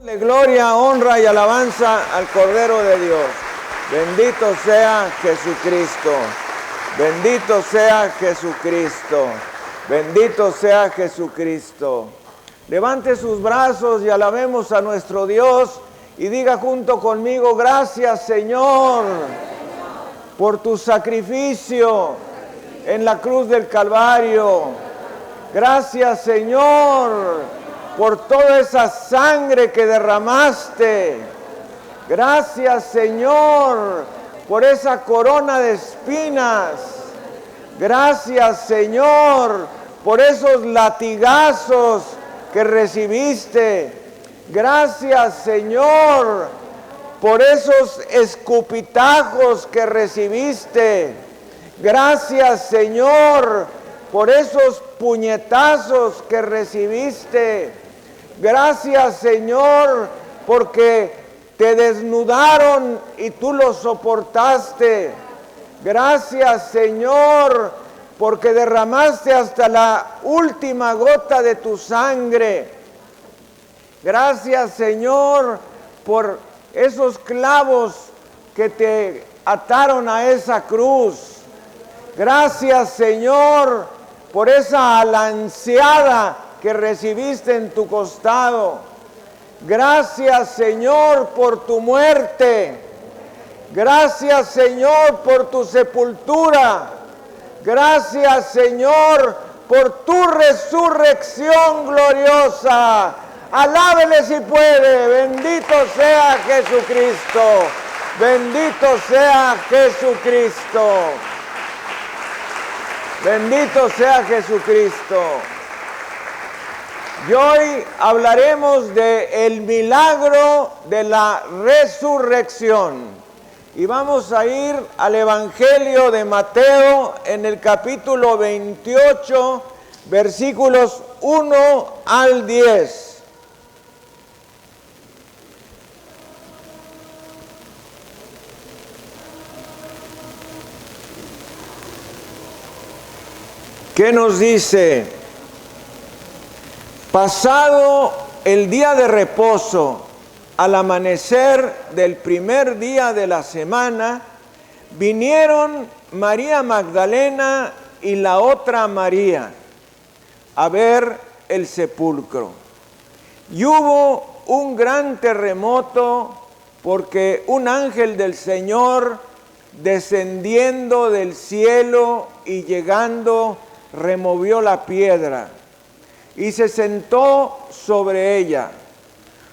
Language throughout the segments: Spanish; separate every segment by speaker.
Speaker 1: Le gloria, honra y alabanza al Cordero de Dios. Bendito sea Jesucristo. Bendito sea Jesucristo. Bendito sea Jesucristo. Levante sus brazos y alabemos a nuestro Dios y diga junto conmigo: gracias, Señor, por tu sacrificio en la cruz del Calvario. Gracias, Señor, por toda esa sangre que derramaste. Gracias, Señor, por esa corona de espinas. Gracias, Señor, por esos latigazos que recibiste. Gracias, Señor, por esos escupitajos que recibiste. Gracias, Señor, por esos puñetazos que recibiste. Gracias, Señor, porque te desnudaron y tú los soportaste. Gracias, Señor, porque derramaste hasta la última gota de tu sangre. Gracias, Señor, por esos clavos que te ataron a esa cruz. Gracias, Señor, por esa alanceada que recibiste en tu costado. Gracias, Señor, por tu muerte. Gracias, Señor, por tu sepultura. Gracias, Señor, por tu resurrección gloriosa. Alábele si puede. Bendito sea Jesucristo. Bendito sea Jesucristo. Bendito sea Jesucristo. Y hoy hablaremos del milagro de la resurrección. Y vamos a ir al Evangelio de Mateo en el capítulo 28, versículos 1 al 10. ¿Qué nos dice? Pasado el día de reposo, al amanecer del primer día de la semana, vinieron María Magdalena y la otra María a ver el sepulcro. Y hubo un gran terremoto porque un ángel del Señor, descendiendo del cielo y llegando, removió la piedra y se sentó sobre ella.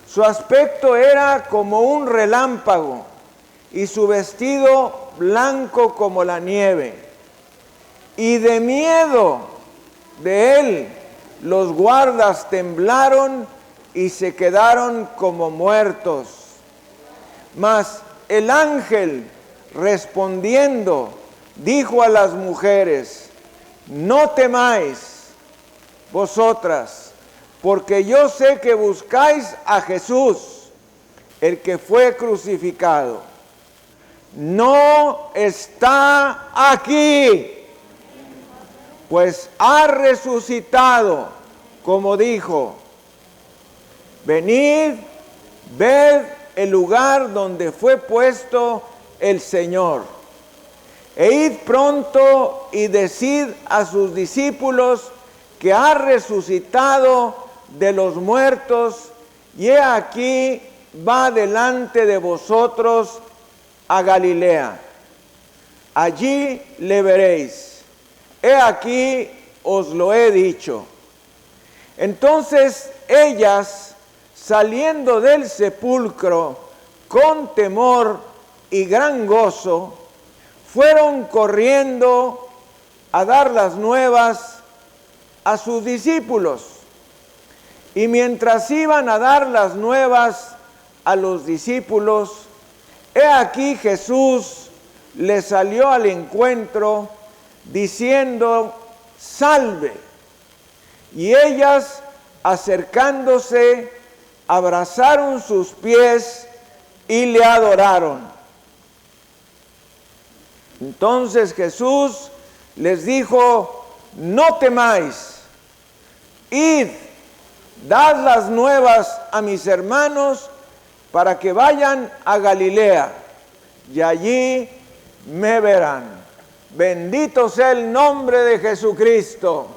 Speaker 1: Su aspecto era como un relámpago y su vestido blanco como la nieve. Y de miedo de él los guardas temblaron y se quedaron como muertos. Mas el ángel, respondiendo, dijo a las mujeres: no temáis vosotras, porque yo sé que buscáis a Jesús, el que fue crucificado. No está aquí, pues ha resucitado, como dijo. Venid, ved el lugar donde fue puesto el Señor. E id pronto y decid a sus discípulos que ha resucitado de los muertos, y he aquí va delante de vosotros a Galilea. Allí le veréis. He aquí os lo he dicho. Entonces ellas, saliendo del sepulcro con temor y gran gozo, fueron corriendo a dar las nuevas a sus discípulos. Y mientras iban a dar las nuevas a los discípulos, he aquí Jesús les salió al encuentro diciendo: salve. Y ellas, acercándose, abrazaron sus pies y le adoraron. Entonces Jesús les dijo: no temáis, id, dad las nuevas a mis hermanos para que vayan a Galilea y allí me verán. Bendito sea el nombre de Jesucristo.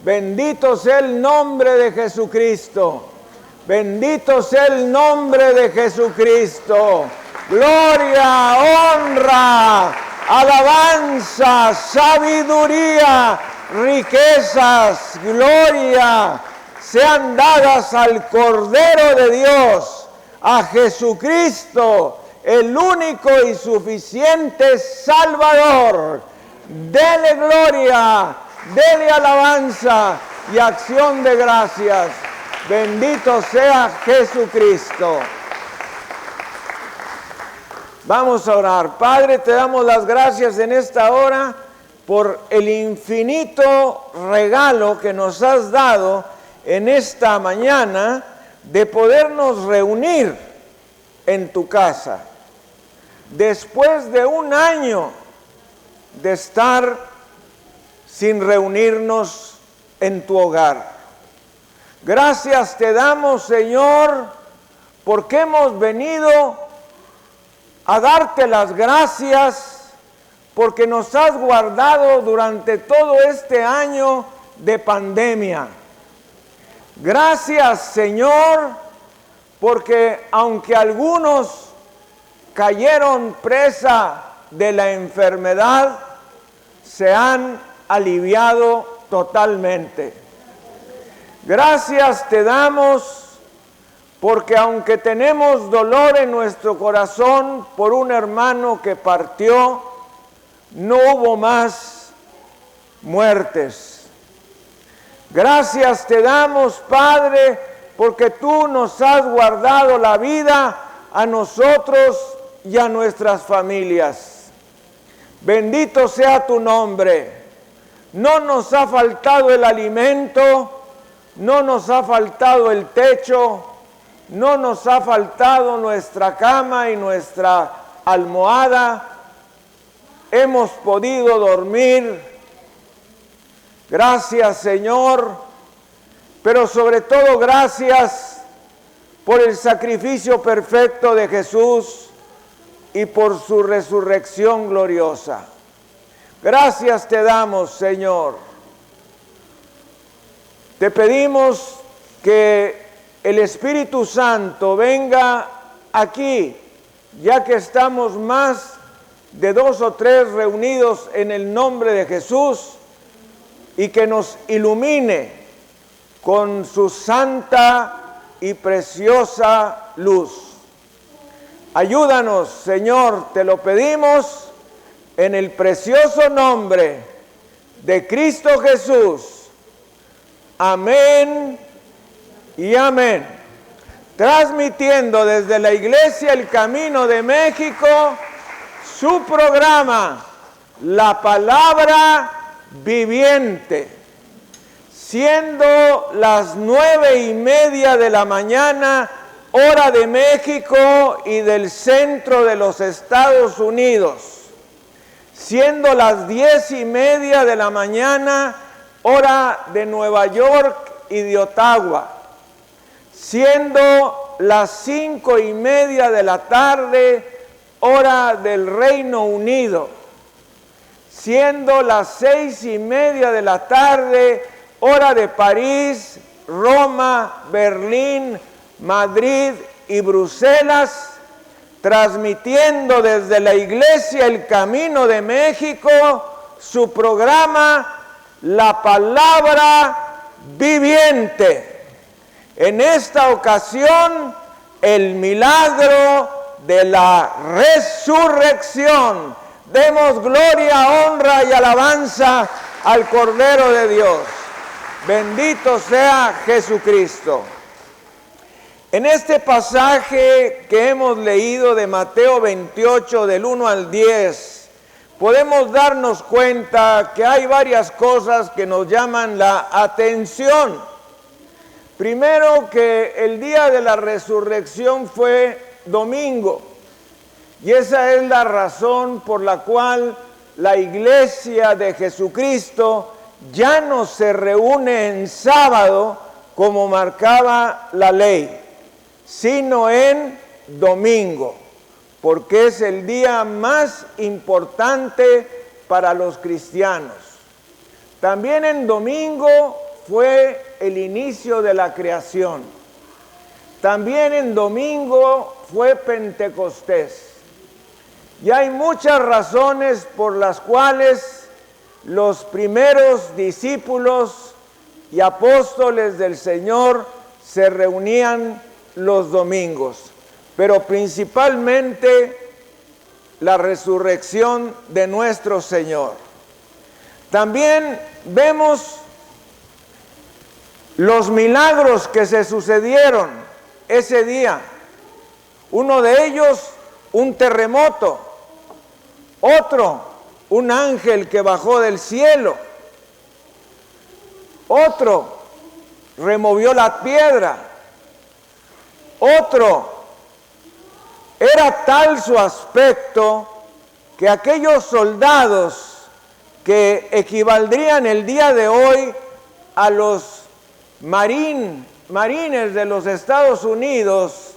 Speaker 1: Bendito sea el nombre de Jesucristo. Bendito sea el nombre de Jesucristo. Gloria, honra, alabanza, sabiduría, riquezas, gloria, sean dadas al Cordero de Dios, a Jesucristo, el único y suficiente Salvador. Dele gloria, dele alabanza y acción de gracias. Bendito sea Jesucristo. Vamos a orar. Padre, te damos las gracias en esta hora por el infinito regalo que nos has dado en esta mañana de podernos reunir en tu casa. Después de un año de estar sin reunirnos en tu hogar. Gracias te damos, Señor, porque hemos venido a darte las gracias, porque nos has guardado durante todo este año de pandemia. Gracias, Señor, porque aunque algunos cayeron presa de la enfermedad, se han aliviado totalmente. Gracias te damos porque aunque tenemos dolor en nuestro corazón por un hermano que partió, no hubo más muertes. Gracias te damos, Padre, porque tú nos has guardado la vida a nosotros y a nuestras familias. Bendito sea tu nombre. No nos ha faltado el alimento, no nos ha faltado el techo, no nos ha faltado nuestra cama y nuestra almohada. Hemos podido dormir. Gracias, Señor, pero sobre todo gracias por el sacrificio perfecto de Jesús y por su resurrección gloriosa. Gracias te damos, Señor. Te pedimos que el Espíritu Santo venga aquí, ya que estamos más de 2 o 3 reunidos en el nombre de Jesús, y que nos ilumine con su santa y preciosa luz. Ayúdanos, Señor, te lo pedimos en el precioso nombre de Cristo Jesús. Amén y amén. Transmitiendo desde la Iglesia El Camino de México su programa, La Palabra Viviente, siendo las 9:30 de la mañana, hora de México y del centro de los Estados Unidos, siendo las 10:30 de la mañana, hora de Nueva York y de Ottawa, siendo las 5:30 de la tarde, hora del Reino Unido, siendo las 6:30 de la tarde, hora de París, Roma, Berlín, Madrid y Bruselas, transmitiendo desde la Iglesia El Camino de México su programa La Palabra Viviente. En esta ocasión, el milagro de la resurrección. Demos gloria, honra y alabanza al Cordero de Dios. Bendito sea Jesucristo. En este pasaje que hemos leído de Mateo 28, del 1 al 10, podemos darnos cuenta que hay varias cosas que nos llaman la atención. Primero, que el día de la resurrección fue domingo, y esa es la razón por la cual la Iglesia de Jesucristo ya no se reúne en sábado como marcaba la ley, sino en domingo, porque es el día más importante para los cristianos. También en domingo fue el inicio de la creación. También en domingo fue Pentecostés. Y hay muchas razones por las cuales los primeros discípulos y apóstoles del Señor se reunían los domingos, pero principalmente la resurrección de nuestro Señor. También vemos los milagros que se sucedieron ese día. Uno de ellos, un terremoto. Otro, un ángel que bajó del cielo. Otro, removió la piedra. Otro, era tal su aspecto que aquellos soldados que equivaldrían el día de hoy a los marines de los Estados Unidos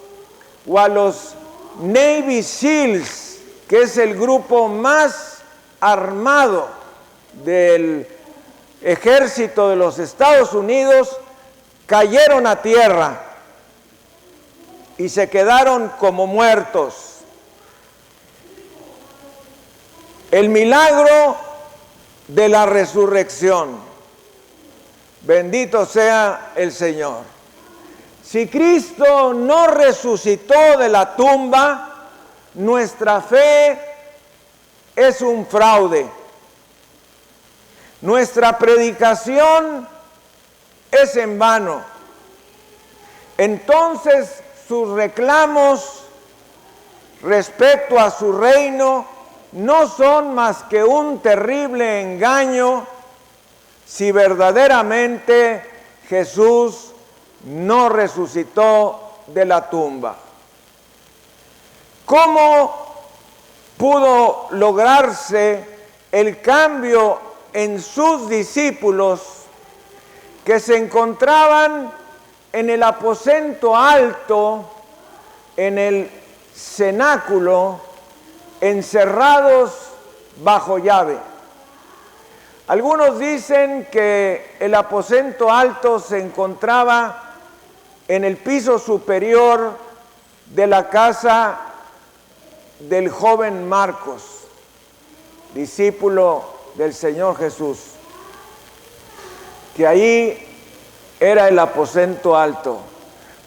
Speaker 1: o a los Navy SEALs, que es el grupo más armado del ejército de los Estados Unidos, cayeron a tierra y se quedaron como muertos. El milagro de la resurrección. Bendito sea el Señor. Si Cristo no resucitó de la tumba, nuestra fe es un fraude. Nuestra predicación es en vano. Entonces sus reclamos respecto a su reino no son más que un terrible engaño si verdaderamente Jesús no resucitó de la tumba. ¿Cómo pudo lograrse el cambio en sus discípulos que se encontraban en el aposento alto, en el cenáculo, encerrados bajo llave? Algunos dicen que el aposento alto se encontraba en el piso superior de la casa del joven Marcos, discípulo del Señor Jesús, que allí era el aposento alto,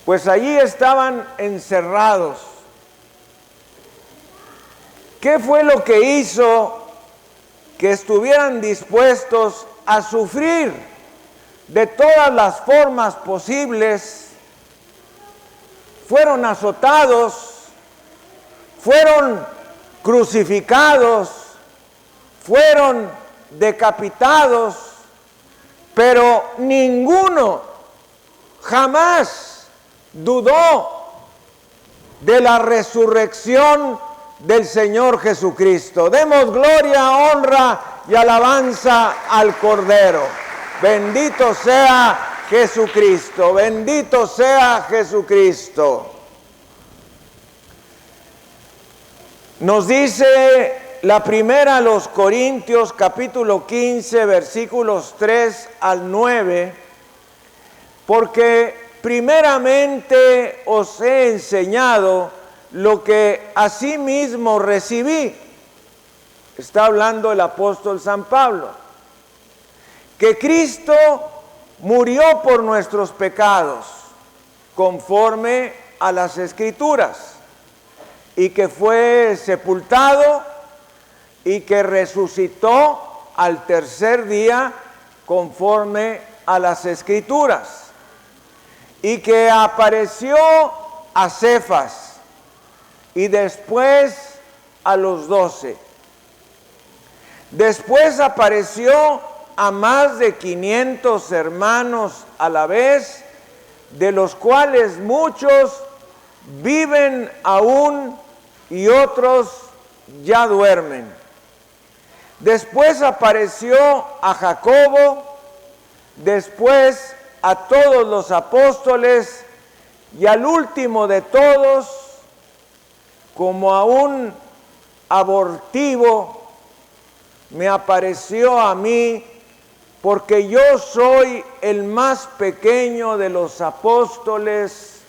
Speaker 1: pues allí estaban encerrados. ¿Qué fue lo que hizo que estuvieran dispuestos a sufrir de todas las formas posibles? Fueron azotados, fueron crucificados, fueron decapitados, pero ninguno jamás dudó de la resurrección del Señor Jesucristo. Demos gloria, honra y alabanza al Cordero. Bendito sea Jesucristo, bendito sea Jesucristo. Nos dice la primera a los Corintios, capítulo 15, versículos 3 al 9, porque primeramente os he enseñado lo que asimismo recibí. Está hablando el apóstol San Pablo, que Cristo murió por nuestros pecados, conforme a las Escrituras, y que fue sepultado y que resucitó al tercer día, conforme a las Escrituras, y que apareció a Cefas y después a los 12. Después apareció a más de 500 hermanos a la vez, de los cuales muchos viven aún y otros ya duermen. Después apareció a Jacobo, después a todos los apóstoles y al último de todos, como a un abortivo, me apareció a mí, porque yo soy el más pequeño de los apóstoles,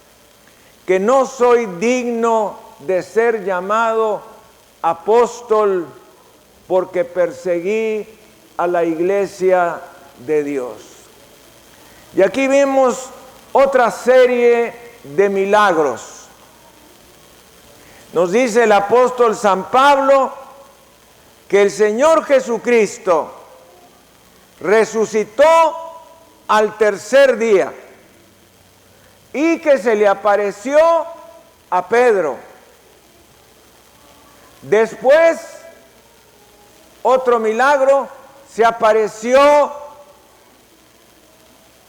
Speaker 1: que no soy digno de ser llamado apóstol, porque perseguí a la iglesia de Dios. Y aquí vemos otra serie de milagros. Nos dice el apóstol San Pablo que el Señor Jesucristo resucitó al tercer día y que se le apareció a Pedro. Después, otro milagro, se apareció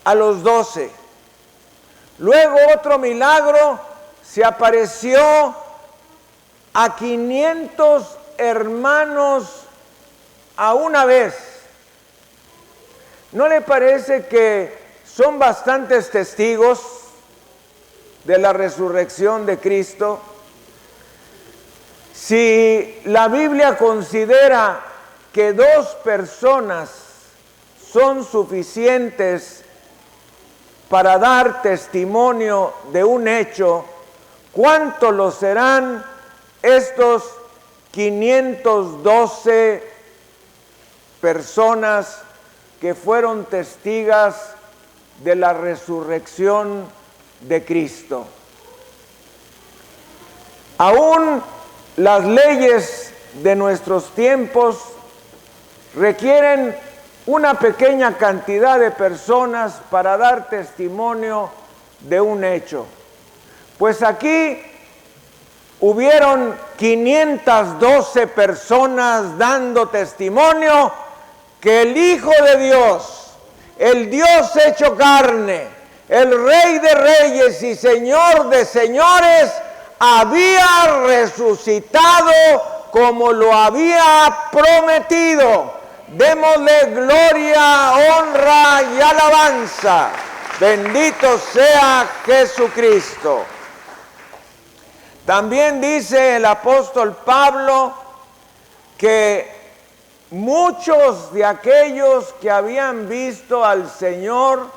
Speaker 1: a los 12. Luego otro milagro, se apareció a 500 hermanos a una vez. ¿No le parece que son bastantes testigos de la resurrección de Cristo? Si la Biblia considera que 2 personas son suficientes para dar testimonio de un hecho, ¿cuánto lo serán estos 512 personas que fueron testigas de la resurrección de Cristo? Aún las leyes de nuestros tiempos requieren una pequeña cantidad de personas para dar testimonio de un hecho. Pues aquí hubieron 512 personas dando testimonio que el Hijo de Dios, el Dios hecho carne, el Rey de Reyes y Señor de Señores, había resucitado como lo había prometido. Démosle gloria, honra y alabanza. Bendito sea Jesucristo. También dice el apóstol Pablo que muchos de aquellos que habían visto al Señor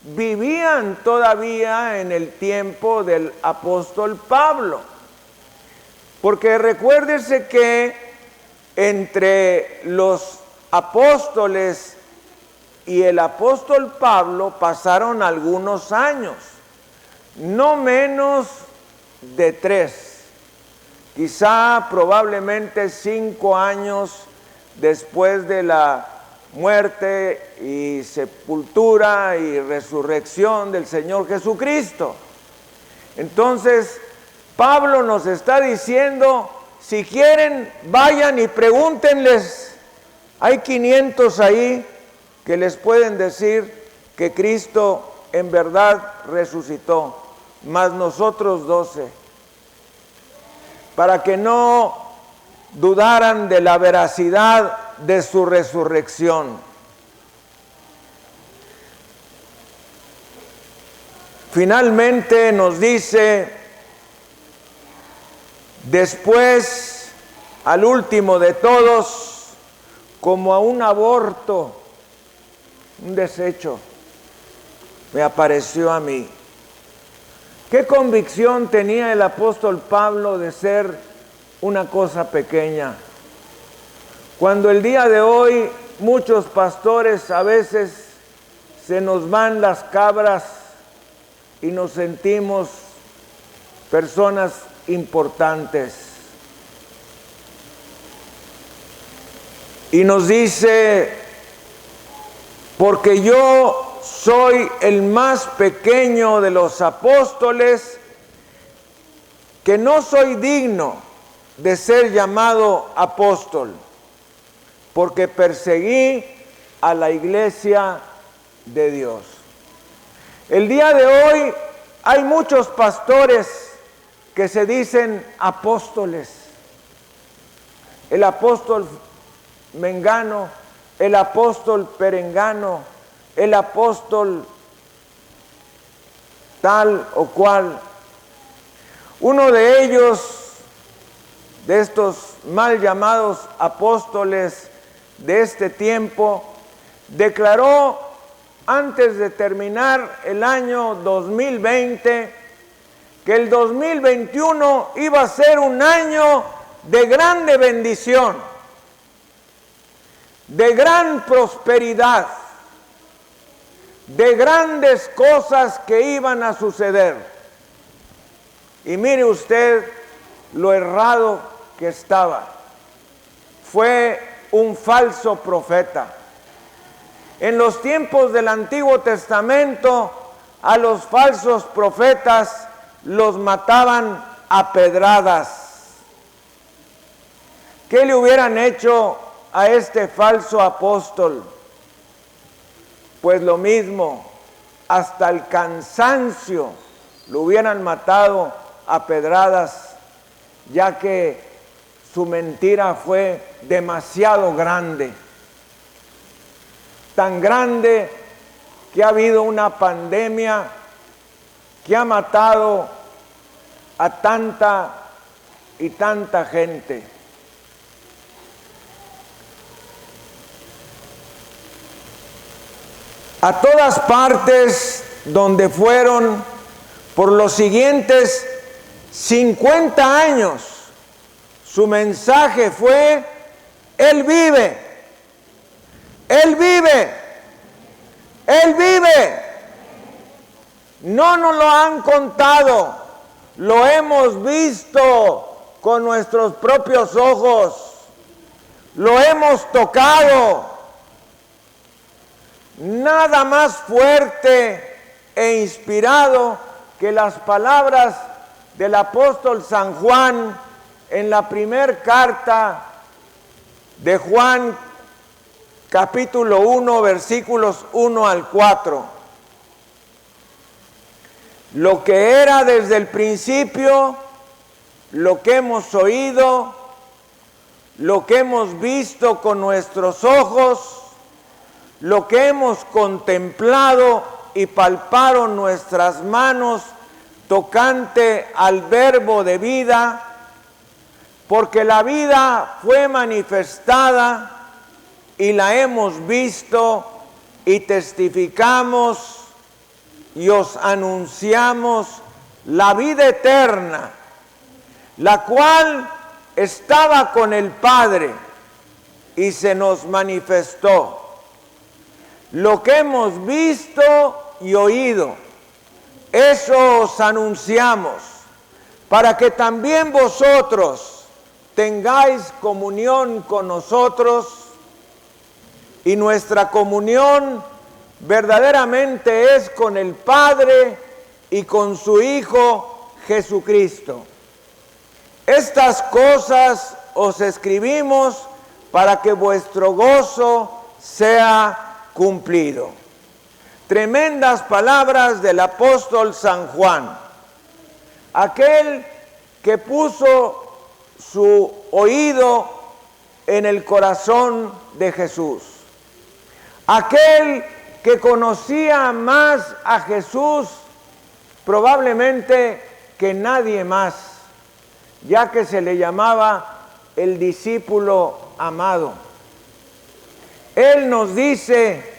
Speaker 1: vivían todavía en el tiempo del apóstol Pablo. Porque recuérdese que entre los apóstoles y el apóstol Pablo pasaron algunos años, no menos de 3, quizá probablemente 5 años después de la muerte y sepultura y resurrección del Señor Jesucristo. Entonces, Pablo nos está diciendo, si quieren, vayan y pregúntenles. Hay 500 ahí que les pueden decir que Cristo en verdad resucitó, más nosotros 12, para que no dudaran de la veracidad de su resurrección. Finalmente nos dice, después, al último de todos, como a un aborto, un desecho, me apareció a mí. ¿Qué convicción tenía el apóstol Pablo de ser una cosa pequeña? Cuando el día de hoy muchos pastores a veces se nos van las cabras y nos sentimos personas importantes. Y nos dice, porque yo soy el más pequeño de los apóstoles, que no soy digno de ser llamado apóstol, porque perseguí a la iglesia de Dios. El día de hoy hay muchos pastores que se dicen apóstoles. El apóstol Mengano, el apóstol Perengano, el apóstol tal o cual. Uno de ellos, de estos mal llamados apóstoles de este tiempo, declaró antes de terminar el año 2020 que el 2021 iba a ser un año de grande bendición, de gran prosperidad, de grandes cosas que iban a suceder. Y mire usted lo errado que estaba. Fue un falso profeta. En los tiempos del Antiguo Testamento, a los falsos profetas los mataban a pedradas. ¿Qué le hubieran hecho a este falso apóstol? Pues lo mismo, hasta el cansancio lo hubieran matado a pedradas, ya que su mentira fue demasiado grande. Tan grande que ha habido una pandemia que ha matado a tanta y tanta gente. A todas partes donde fueron por los siguientes 50 años, su mensaje fue: Él vive, Él vive, Él vive. No nos lo han contado, lo hemos visto con nuestros propios ojos, lo hemos tocado. Nada más fuerte e inspirado que las palabras del apóstol San Juan en la primera carta de Juan, capítulo 1, versículos 1 al 4. Lo que era desde el principio, lo que hemos oído, lo que hemos visto con nuestros ojos, lo que hemos contemplado y palparon nuestras manos tocante al verbo de vida, porque la vida fue manifestada y la hemos visto y testificamos y os anunciamos la vida eterna, la cual estaba con el Padre y se nos manifestó. Lo que hemos visto y oído, eso os anunciamos, para que también vosotros tengáis comunión con nosotros, y nuestra comunión verdaderamente es con el Padre y con su Hijo Jesucristo. Estas cosas os escribimos para que vuestro gozo sea cumplido. Tremendas palabras del apóstol San Juan, aquel que puso su oído en el corazón de Jesús, aquel que conocía más a Jesús probablemente que nadie más, ya que se le llamaba el discípulo amado. Él nos dice: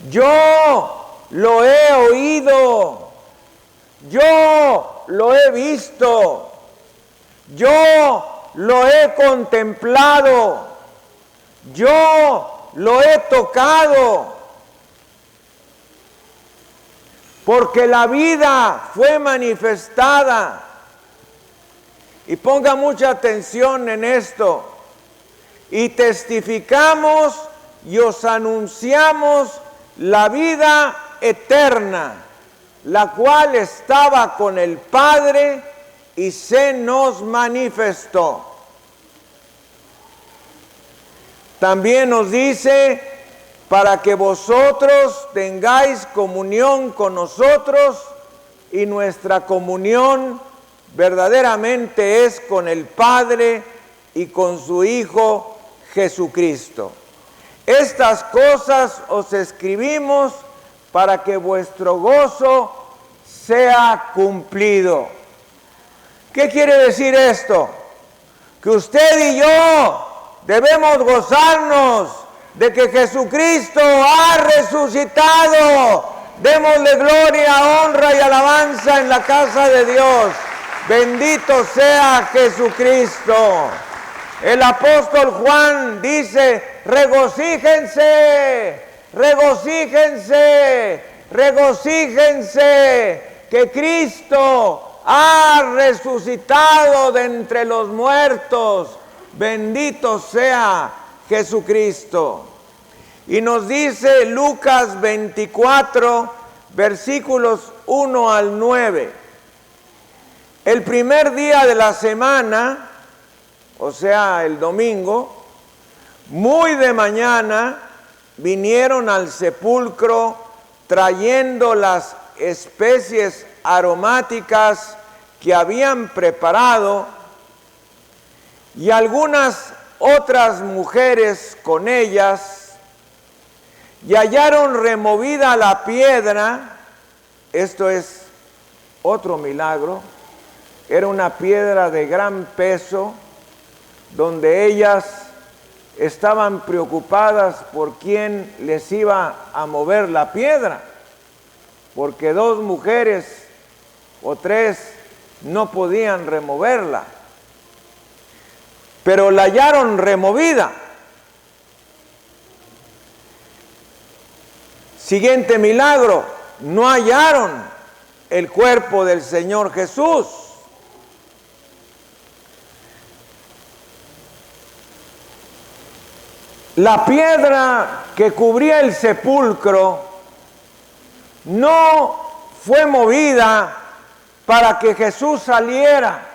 Speaker 1: yo lo he oído, yo lo he visto, yo lo he contemplado, yo lo he tocado, porque la vida fue manifestada. Y ponga mucha atención en esto. Y testificamos y os anunciamos la vida eterna, la cual estaba con el Padre y se nos manifestó. También nos dice: para que vosotros tengáis comunión con nosotros, y nuestra comunión verdaderamente es con el Padre y con su Hijo Jesucristo. Estas cosas os escribimos para que vuestro gozo sea cumplido. ¿Qué quiere decir esto? Que usted y yo debemos gozarnos de que Jesucristo ha resucitado. Démosle gloria, honra y alabanza en la casa de Dios. Bendito sea Jesucristo. El apóstol Juan dice: regocíjense, regocíjense, regocíjense, que Cristo ha resucitado de entre los muertos. Bendito sea Jesucristo. Y nos dice Lucas 24, versículos 1 al 9. El primer día de la semana, o sea, el domingo, muy de mañana, vinieron al sepulcro trayendo las especies aromáticas que habían preparado, y algunas otras mujeres con ellas, y hallaron removida la piedra. Esto es otro milagro. Era una piedra de gran peso, donde ellas estaban preocupadas por quién les iba a mover la piedra, porque 2 mujeres o 3 no podían removerla, pero la hallaron removida. Siguiente milagro: no hallaron el cuerpo del Señor Jesús. La piedra que cubría el sepulcro no fue movida para que Jesús saliera,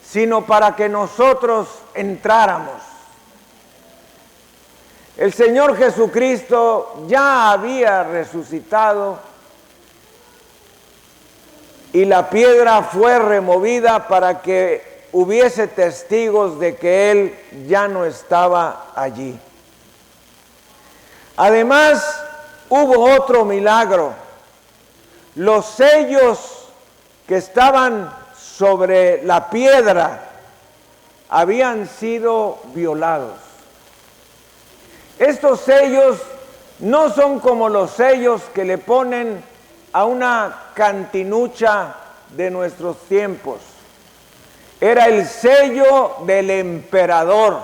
Speaker 1: sino para que nosotros entráramos. El Señor Jesucristo ya había resucitado y la piedra fue removida para que hubiese testigos de que Él ya no estaba allí. Además, hubo otro milagro. Los sellos que estaban sobre la piedra habían sido violados. Estos sellos no son como los sellos que le ponen a una cantinucha de nuestros tiempos. Era el sello del emperador.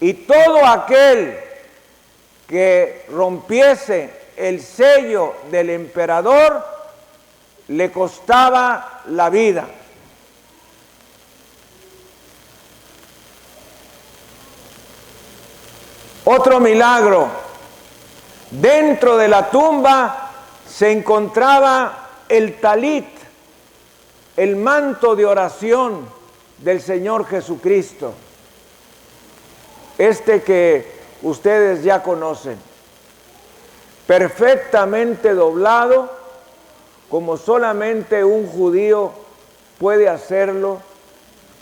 Speaker 1: Y todo aquel que rompiese el sello del emperador le costaba la vida. Otro milagro: dentro de la tumba se encontraba el talit, el manto de oración del Señor Jesucristo, este que ustedes ya conocen, perfectamente doblado, como solamente un judío puede hacerlo,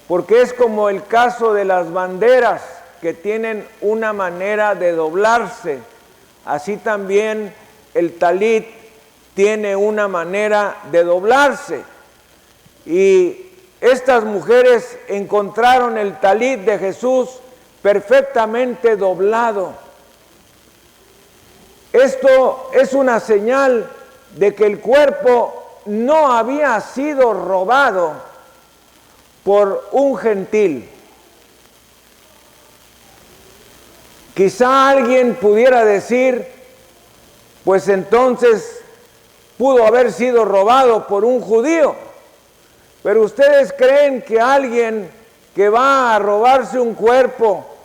Speaker 1: porque es como el caso de las banderas, que tienen una manera de doblarse. Así también el talit tiene una manera de doblarse. Y estas mujeres encontraron el talit de Jesús perfectamente doblado. Esto es una señal de que el cuerpo no había sido robado por un gentil. Quizá alguien pudiera decir, pues entonces pudo haber sido robado por un judío. Pero ¿ustedes creen que alguien que va a robarse un cuerpo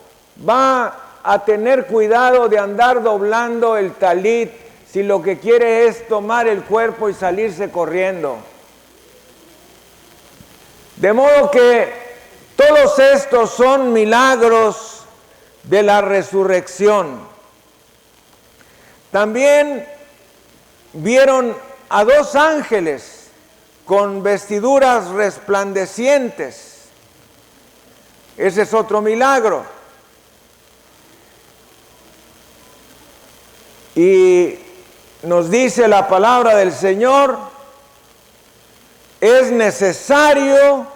Speaker 1: va a tener cuidado de andar doblando el talit si lo que quiere es tomar el cuerpo y salirse corriendo? De modo que todos estos son milagros de la resurrección. También vieron a 2 ángeles con vestiduras resplandecientes. Ese es otro milagro. Y nos dice la palabra del Señor, es necesario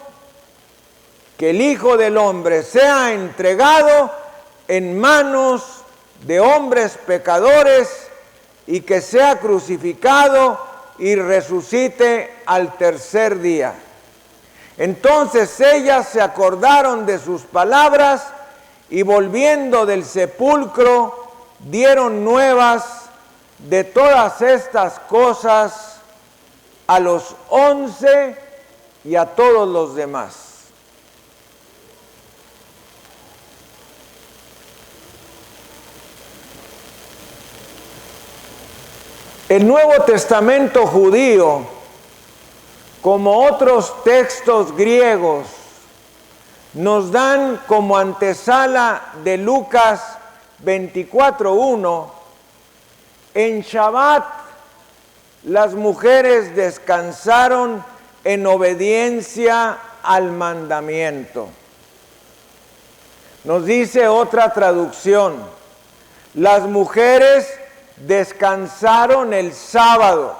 Speaker 1: que el Hijo del Hombre sea entregado en manos de hombres pecadores y que sea crucificado y resucite al tercer día. Entonces ellas se acordaron de sus palabras y volviendo del sepulcro dieron nuevas de todas estas cosas a los 11 y a todos los demás. El Nuevo Testamento judío, como otros textos griegos, nos dan como antesala de Lucas 24:1, en Shabbat las mujeres descansaron en obediencia al mandamiento. Nos dice otra traducción, las mujeres descansaron el sábado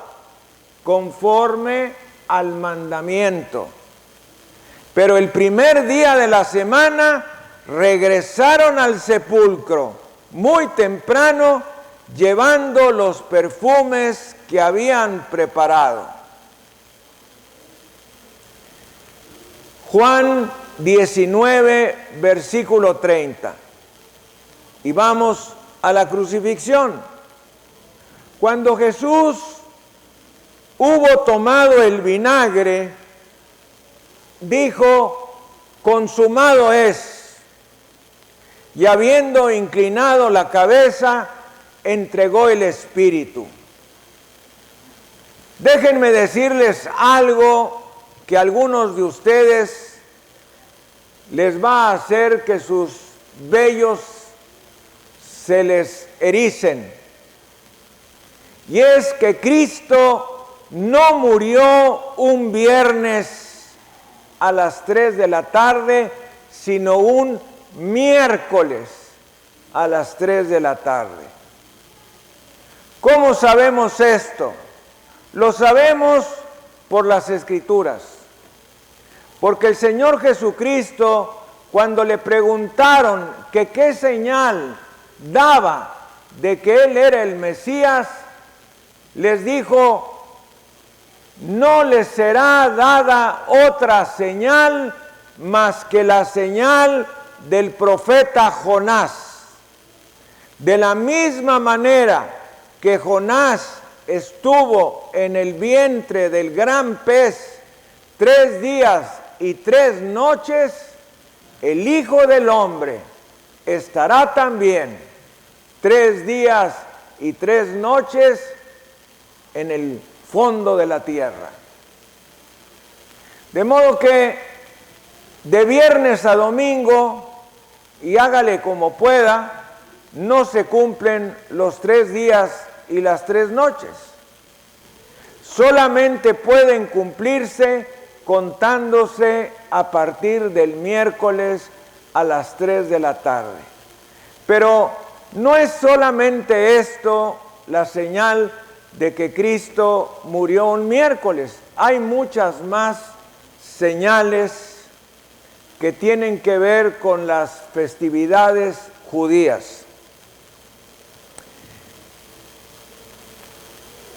Speaker 1: conforme al mandamiento. Pero el primer día de la semana regresaron al sepulcro muy temprano, llevando los perfumes que habían preparado. Juan 19, versículo 30. Y vamos a la crucifixión. Cuando Jesús hubo tomado el vinagre, dijo, consumado es. Y habiendo inclinado la cabeza, entregó el espíritu. Déjenme decirles algo que a algunos de ustedes les va a hacer que sus vellos se les ericen. Y es que Cristo no murió un viernes a las 3 de la tarde, sino un miércoles a las 3 de la tarde. ¿Cómo sabemos esto? Lo sabemos por las Escrituras. Porque el Señor Jesucristo, cuando le preguntaron que qué señal daba de que Él era el Mesías, les dijo, no les será dada otra señal más que la señal del profeta Jonás. De la misma manera que Jonás estuvo en el vientre del gran pez 3 días y 3 noches, el Hijo del Hombre estará también 3 días y 3 noches en el fondo de la tierra. De modo que de viernes a domingo, y hágale como pueda, no se cumplen los 3 días y las 3 noches. Solamente pueden cumplirse contándose a partir del miércoles a las 3 de la tarde. Pero no es solamente esto la señal de que Cristo murió un miércoles. Hay muchas más señales que tienen que ver con las festividades judías.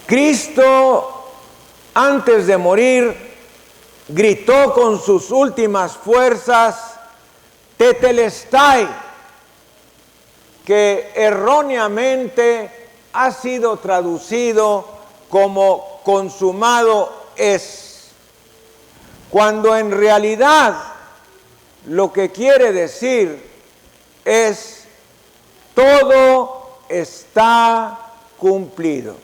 Speaker 1: Cristo, antes de morir, gritó con sus últimas fuerzas, tetelestai, que erróneamente ha sido traducido como consumado es, cuando en realidad lo que quiere decir es todo está cumplido,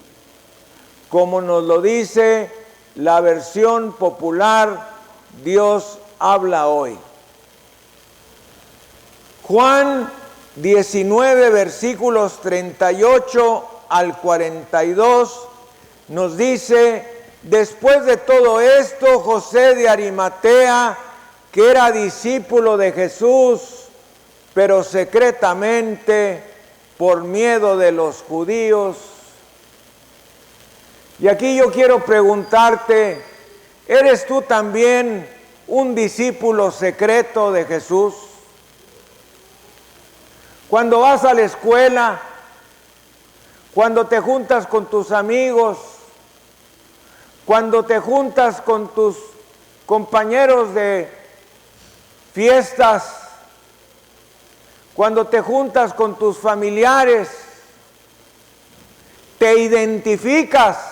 Speaker 1: como nos lo dice la versión popular Dios habla hoy. Juan 19, versículos 38 al 42, nos dice, después de todo esto, José de Arimatea, que era discípulo de Jesús, pero secretamente, por miedo de los judíos, Y aquí yo quiero preguntarte, ¿eres tú también un discípulo secreto de Jesús? Cuando vas a la escuela, cuando te juntas con tus amigos, cuando te juntas con tus compañeros de fiestas, cuando te juntas con tus familiares, ¿te identificas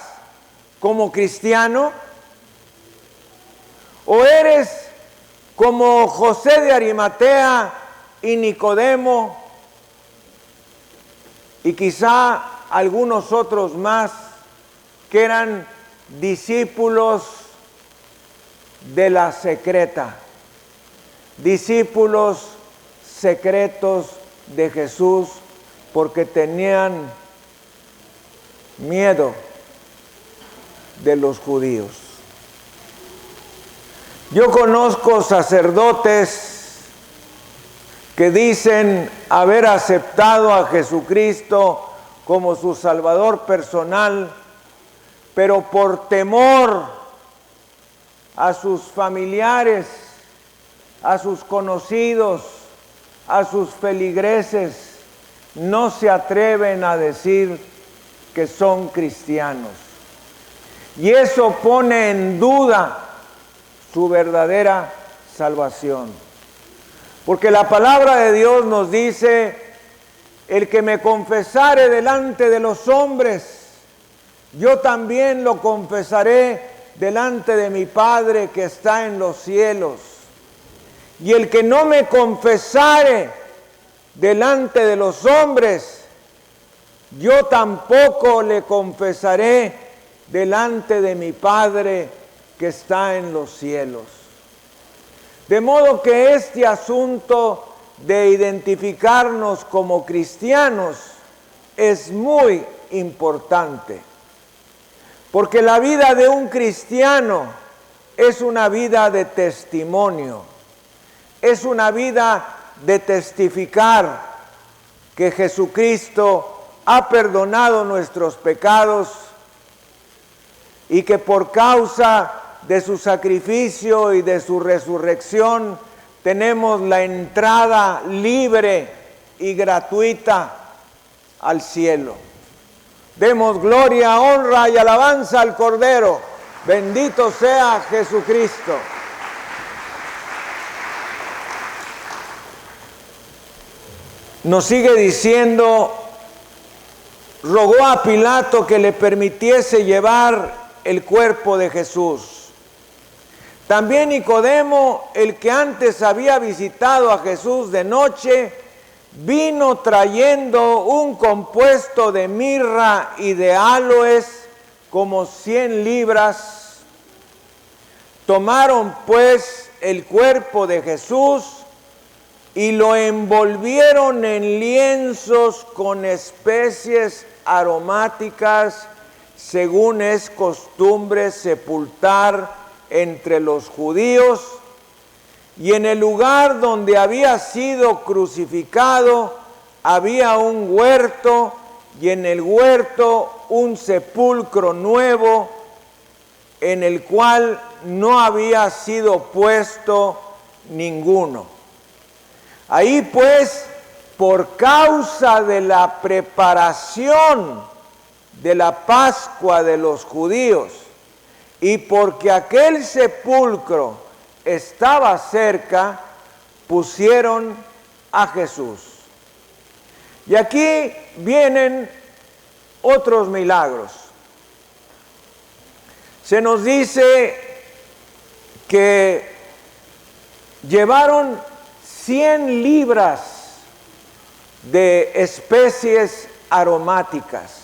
Speaker 1: como cristiano? ¿O eres como José de Arimatea y Nicodemo y quizá algunos otros más que eran discípulos de la secreta, discípulos secretos de Jesús porque tenían miedo de los judíos? Yo conozco sacerdotes que dicen haber aceptado a Jesucristo como su Salvador personal, pero por temor a sus familiares, a sus conocidos, a sus feligreses, no se atreven a decir que son cristianos. Y eso pone en duda su verdadera salvación. Porque la palabra de Dios nos dice: el que me confesare delante de los hombres, yo también lo confesaré delante de mi Padre que está en los cielos. Y el que no me confesare delante de los hombres, yo tampoco le confesaré delante de mi Padre que está en los cielos. De modo que este asunto de identificarnos como cristianos es muy importante, porque la vida de un cristiano es una vida de testimonio, es una vida de testificar que Jesucristo ha perdonado nuestros pecados y que por causa de su sacrificio y de su resurrección tenemos la entrada libre y gratuita al cielo. Demos gloria, honra y alabanza al Cordero. Bendito sea Jesucristo. Nos sigue diciendo: rogó a Pilato que le permitiese llevar el cuerpo de Jesús. También Nicodemo, el que antes había visitado a Jesús de noche, vino trayendo un compuesto de mirra y de áloes, como 100 libras. Tomaron pues el cuerpo de Jesús y lo envolvieron en lienzos con especies aromáticas, según es costumbre sepultar entre los judíos, y en el lugar donde había sido crucificado había un huerto, y en el huerto un sepulcro nuevo, en el cual no había sido puesto ninguno. Ahí pues, por causa de la preparación de la Pascua de los judíos, y porque aquel sepulcro estaba cerca, pusieron a Jesús. Y aquí vienen otros milagros. Se nos dice que llevaron 100 libras de especies aromáticas,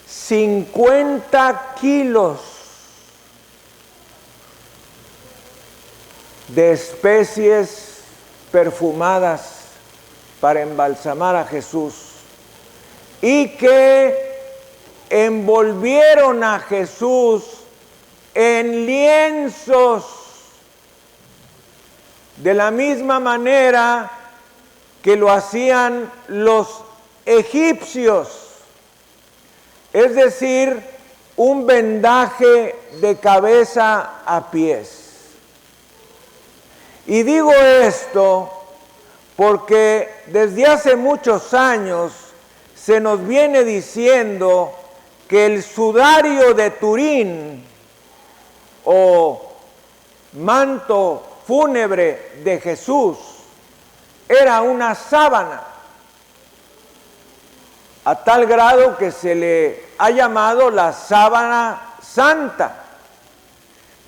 Speaker 1: 50 kilos de especies perfumadas para embalsamar a Jesús, y que envolvieron a Jesús en lienzos de la misma manera que lo hacían los egipcios. Es decir, un vendaje de cabeza a pies. Y digo esto porque desde hace muchos años se nos viene diciendo que el sudario de Turín o manto fúnebre de Jesús era una sábana, a tal grado que se le ha llamado la sábana santa,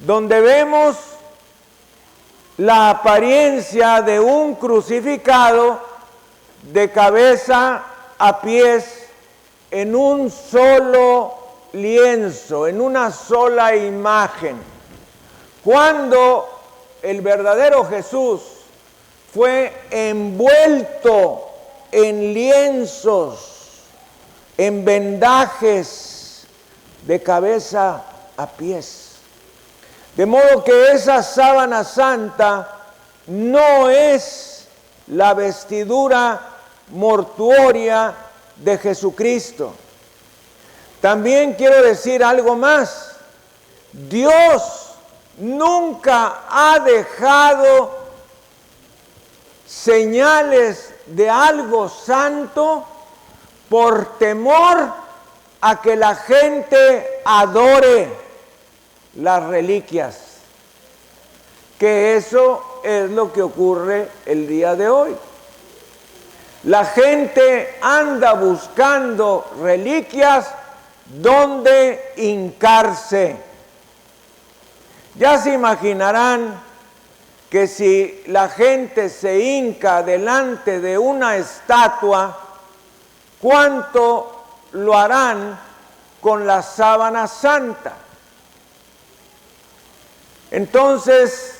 Speaker 1: donde vemos la apariencia de un crucificado de cabeza a pies en un solo lienzo, en una sola imagen, cuando el verdadero Jesús fue envuelto en lienzos, en vendajes de cabeza a pies. De modo que esa sábana santa no es la vestidura mortuoria de Jesucristo. También quiero decir algo más. Dios nunca ha dejado señales de algo santo por temor a que la gente adore las reliquias, que eso es lo que ocurre el día de hoy. La gente anda buscando reliquias donde hincarse. Ya se imaginarán que si la gente se hinca delante de una estatua, ¿cuánto lo harán con la sábana santa? Entonces,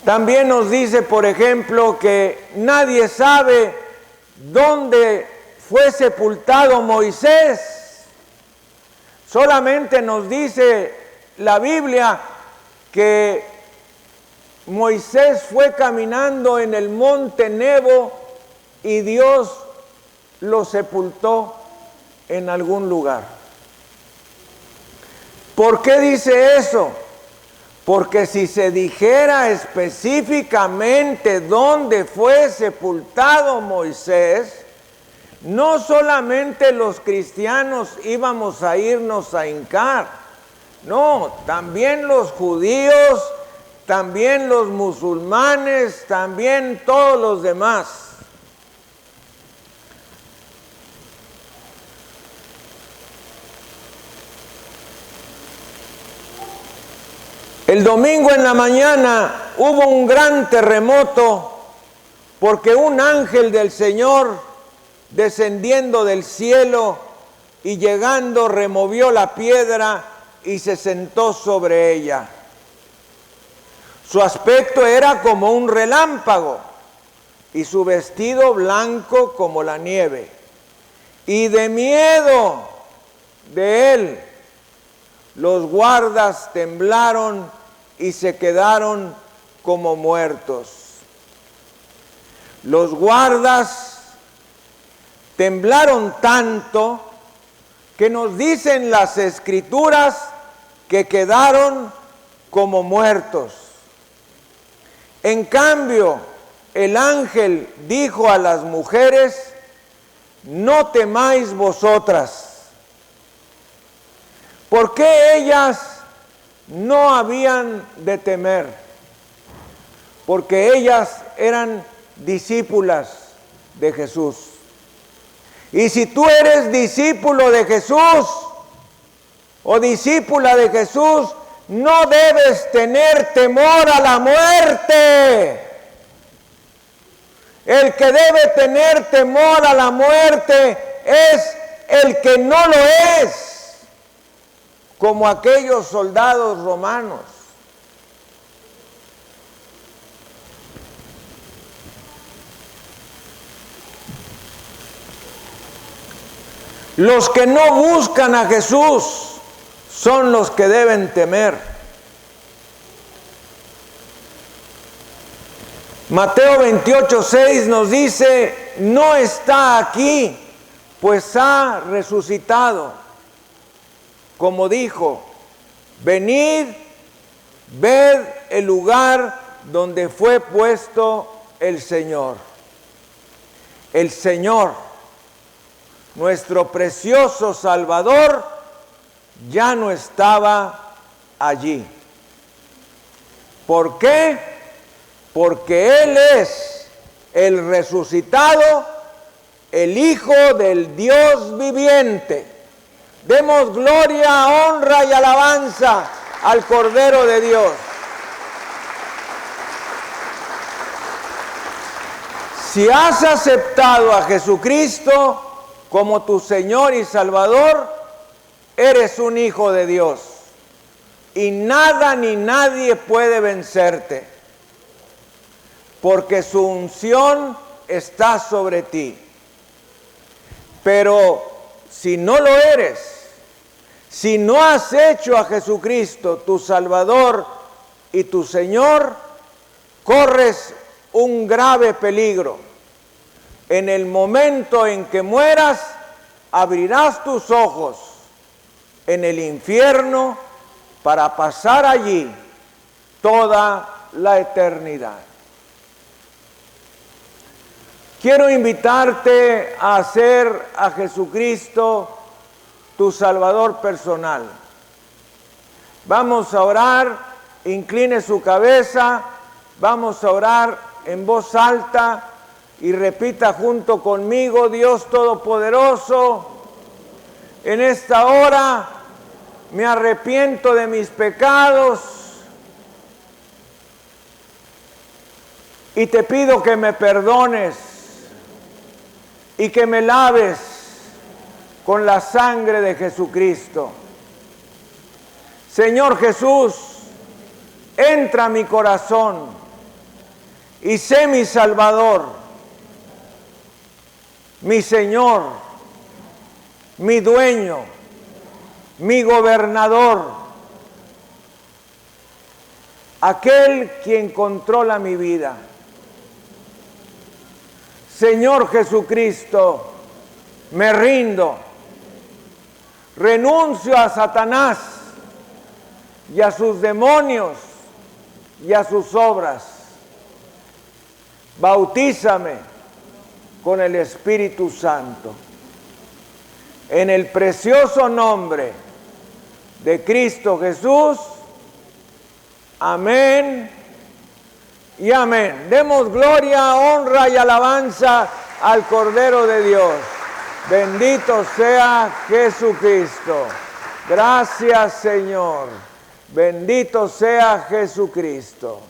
Speaker 1: también nos dice, por ejemplo, que nadie sabe dónde fue sepultado Moisés. Solamente nos dice la Biblia que Moisés fue caminando en el monte Nebo y Dios lo sepultó en algún lugar. ¿Por qué dice eso? Porque si se dijera específicamente dónde fue sepultado Moisés, no solamente los cristianos íbamos a irnos a hincar, no, también los judíos, también los musulmanes, también todos los demás. El domingo en la mañana hubo un gran terremoto porque un ángel del Señor descendiendo del cielo y llegando removió la piedra y se sentó sobre ella. Su aspecto era como un relámpago y su vestido blanco como la nieve. Y de miedo de él, los guardas temblaron y se quedaron como muertos. Los guardas temblaron tanto que nos dicen las Escrituras que quedaron como muertos. En cambio, el ángel dijo a las mujeres: no temáis vosotras. ¿Por qué ellas no habían de temer? Porque ellas eran discípulas de Jesús. Y si tú eres discípulo de Jesús o discípula de Jesús, no debes tener temor a la muerte. El que debe tener temor a la muerte es el que no lo es, como aquellos soldados romanos. Los que no buscan a Jesús son los que deben temer. Mateo 28:6 nos dice: no está aquí, pues ha resucitado. como dijo: venid, ved el lugar donde fue puesto el Señor. El Señor, nuestro precioso Salvador, ya no estaba allí. ¿Por qué? Porque Él es el resucitado, el Hijo del Dios viviente. Demos gloria, honra y alabanza al Cordero de Dios. Si has aceptado a Jesucristo como tu Señor y Salvador, eres un hijo de Dios. Y nada ni nadie puede vencerte, porque su unción está sobre ti. Pero si no lo eres, si no has hecho a Jesucristo tu Salvador y tu Señor, corres un grave peligro. En el momento en que mueras, abrirás tus ojos en el infierno para pasar allí toda la eternidad. Quiero invitarte a hacer a Jesucristo tu Salvador personal. Vamos a orar, incline su cabeza, vamos a orar en voz alta y repita junto conmigo: Dios Todopoderoso, en esta hora me arrepiento de mis pecados y te pido que me perdones y que me laves con la sangre de Jesucristo. Señor Jesús, entra a mi corazón y sé mi Salvador, mi Señor, mi dueño, mi gobernador, aquel quien controla mi vida. Señor Jesucristo, me rindo, renuncio a Satanás y a sus demonios y a sus obras. Bautízame con el Espíritu Santo. En el precioso nombre de Cristo Jesús. Amén y amén. Demos gloria, honra y alabanza al Cordero de Dios. Bendito sea Jesucristo. Gracias, Señor. Bendito sea Jesucristo.